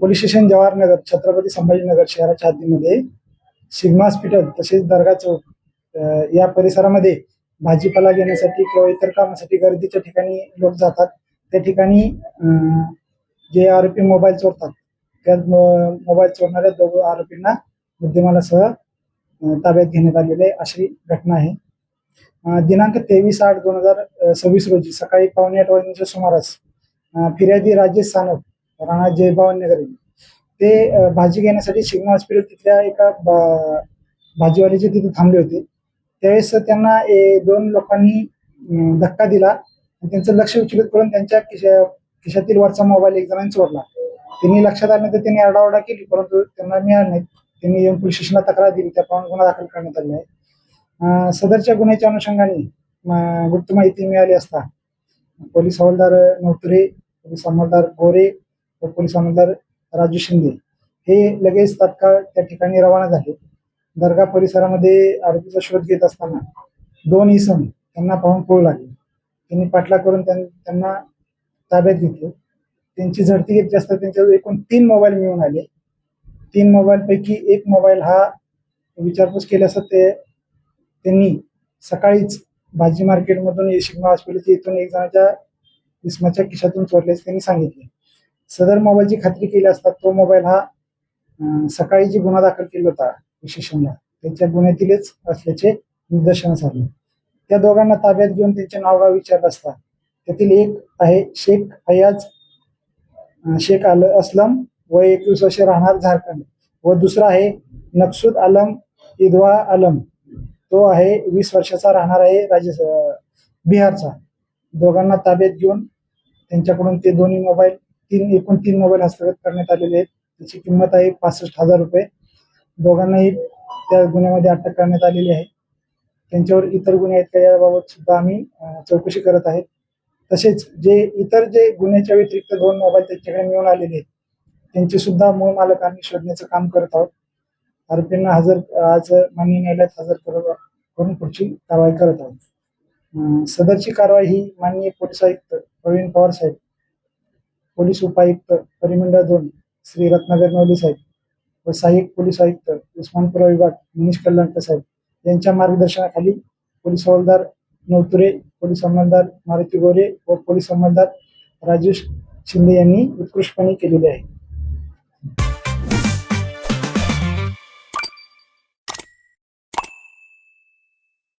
Police station Jawahar Nagar Chhatrapati Sambhajinagar शहराच्या हद्दीमध्ये sigma hospital तसेच दर्गा चौक या परिसरामध्ये भाजीपाला घेण्यासाठी किंवा इतर कामासाठी गर्दीच्या ठिकाणी लोक जातात. त्या ठिकाणी जे आरोपी मोबाईल चोरतात त्या मोबाईल चोरणाऱ्या दोघं आरोपींना मुद्देमालासह ताब्यात घेण्यात आलेले अशी घटना आहे. दिनांक 23/8/2026 रोजी सकाळी 7:45 वाजण्याच्या सुमारास फिर्यादी राजेश सानप राणा जयभवाननगर ते भाजी घेण्यासाठी सिग्मा हॉस्पिटल तिथल्या एका भाजीवाल्याचे तिथे थांबले होते. त्यावेळेस त्यांना दोन लोकांनी धक्का दिला आणि त्यांचं लक्ष विचलित करून त्यांच्या खिशातील वरचा मोबाईल एक जणांनी चोरला. त्यांनी लक्षात आल्यानंतर त्यांनी आरडाओरडा केली, परंतु त्यांना मिळालं नाही. त्यांनी येऊन पोलीस स्टेशनला तक्रार दिली, त्याप्रमाणे गुन्हा दाखल करण्यात आला आहे. सदरच्या गुन्ह्याच्या अनुषंगाने गुप्त माहिती मिळाली असता पोलीस हवालदार नवतुरे, पोलीस अंमलदार गोरे व पोलीस अंमलदार राजू शिंदे हे लगेच तात्काळ त्या ठिकाणी रवाना झाले. दर्गा परिसरामध्ये आरोपीचा शोध घेत असताना दोन इसम त्यांना पाहून पळू लागले. त्यांनी पाठलाग करून त्यांना ताब्यात घेतले. त्यांची झडती घेतली असता त्यांच्याजवळ एकूण 3 मोबाईल मिळून आले. 3 मोबाईल पैकी एक मोबाईल हा विचारपूस केली असता त्यांनी सकाळीच भाजी मार्केटमधून सिग्मा हॉस्पिटलच्या इथून एक जणाच्या इसमाच्या खिशातून चोरल्याचे त्यांनी सांगितले. सदर मोबाईलची खात्री केली असता तो मोबाईल हा सकाळी जी गुन्हा दाखल केला होता स्टेशनला त्याच्या गुन्ह्यातीलच असल्याचे निदर्शनास आले. त्या दोघांना ताब्यात घेऊन त्यांचे नावगाव विचारलं असता त्यातील एक आहे शेख फयाज शेख असलम व 21 वर्षे राहणार झारखंड व दुसरा आहे नक्सूद आलम इदवा आलम, तो आहे 20 वर्षाचा राहणार आहे बिहारचा. दोघांना ताब्यात घेऊन त्यांच्याकडून ते दोन्ही मोबाईल एकूण 3 मोबाईल हस्तगत करण्यात आलेले आहेत. त्याची किंमत आहे 65,000 रुपये. दोघांनाही त्या गुन्ह्यामध्ये अटक करण्यात आलेली आहे. त्यांच्यावर इतर गुन्हे आहेत का याबाबत सुद्धा आम्ही चौकशी करत आहेत. तसेच इतर गुन्ह्याच्या व्यतिरिक्त 2 मोबाईल त्यांच्याकडे मिळून आलेले आहेत त्यांचे सुद्धा मूळ मालक आम्ही शोधण्याचं काम करत आहोत. आरोपींना आज माननीय न्यायालयात हजर करून पुढची कारवाई करत आहोत. सदरची कारवाई ही माननीय पोलीस आयुक्त प्रवीण पवार साहेब, पोलीस उपायुक्त परिमंडळ 2 श्री रत्नाकर नवले साहेब व सहाय्यक पोलीस आयुक्त उस्मानपुरा विभाग मनीष कल्याणकर साहेब यांच्या मार्गदर्शनाखाली पोलीस हवालदार नवतुरे, पोलीस अंमलदार मारुती गोरे व पोलीस अंमलदार राजेश शिंदे यांनी उत्कृष्टपणे केलेले आहे.